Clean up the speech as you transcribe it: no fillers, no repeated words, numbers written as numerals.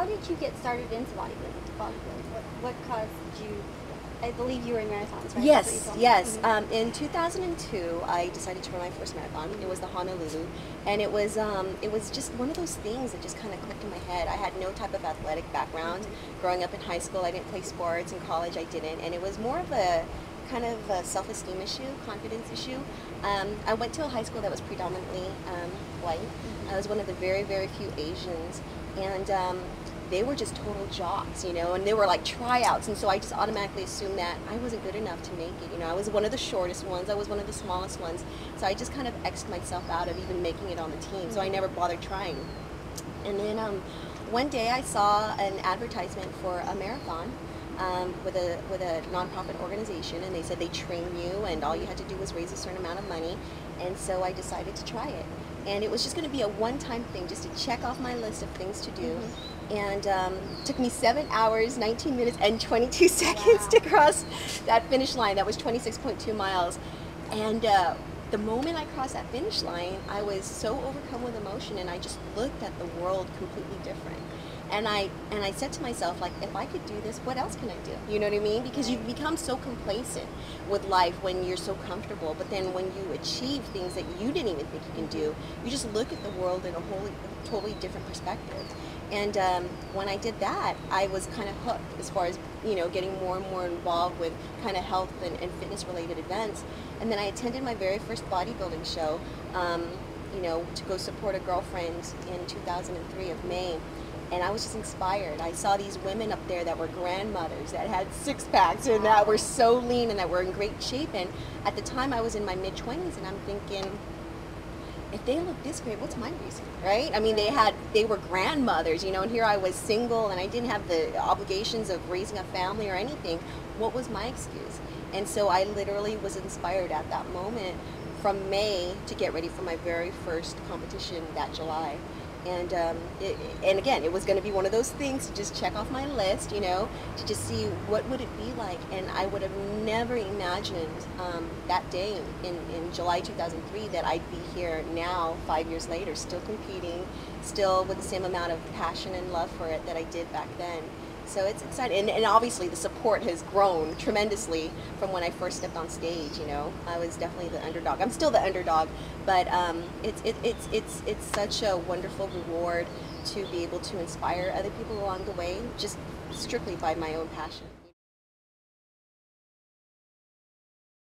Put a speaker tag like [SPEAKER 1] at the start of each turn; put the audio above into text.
[SPEAKER 1] did you get started into bodybuilding? What caused you? I believe you were in marathons, right?
[SPEAKER 2] Yes, yes.
[SPEAKER 1] Mm-hmm.
[SPEAKER 2] In 2002, I decided to run my first marathon. It was the Honolulu, and it was just one of those things that just kind of clicked in my head. I had no type of athletic background. Growing up in high school, I didn't play sports. In college, I didn't, and it was more of a kind of a self-esteem issue, confidence issue. I went to a high school that was predominantly white. I was one of the very, very few Asians, and they were just total jocks, you know, and they were like tryouts, and so I just automatically assumed that I wasn't good enough to make it. You know, I was one of the shortest ones, I was one of the smallest ones, so I just kind of X'd myself out of even making it on the team, so I never bothered trying. And then one day I saw an advertisement for a marathon with a nonprofit organization, and they said they train you and all you had to do was raise a certain amount of money, and so I decided to try it. And it was just going to be a one-time thing, just to check off my list of things to do. And it took me 7 hours, 19 minutes, and 22 seconds to cross that finish line. That was 26.2 miles. And the moment I crossed that finish line, I was so overcome with emotion, and I just looked at the world completely different. And I said to myself, like, if I could do this, what else can I do? You know what I mean? Because you become so complacent with life when you're so comfortable, but then when you achieve things that you didn't even think you can do, you just look at the world in a totally different perspective. And when I did that, I was kind of hooked as far as, you know, getting more and more involved with kind of health and fitness related events. And then I attended my very first bodybuilding show, you know, to go support a girlfriend in 2003 of May. And I was just inspired. I saw these women up there that were grandmothers, that had six-packs and that were so lean and that were in great shape. And at the time I was in my mid-20s, and I'm thinking, if they look this great, what's my reason, right? I mean, they were grandmothers, you know, and here I was single and I didn't have the obligations of raising a family or anything. What was my excuse? And so I literally was inspired at that moment from May to get ready for my very first competition that July. And again, it was going to be one of those things to just check off my list, you know, to just see what would it be like. And I would have never imagined that day in July 2003 that I'd be here now, 5 years later, still competing, still with the same amount of passion and love for it that I did back then. So it's exciting, and obviously the support has grown tremendously from when I first stepped on stage. You know, I was definitely the underdog. I'm still the underdog, but it's such a wonderful reward to be able to inspire other people along the way, just strictly by my own passion.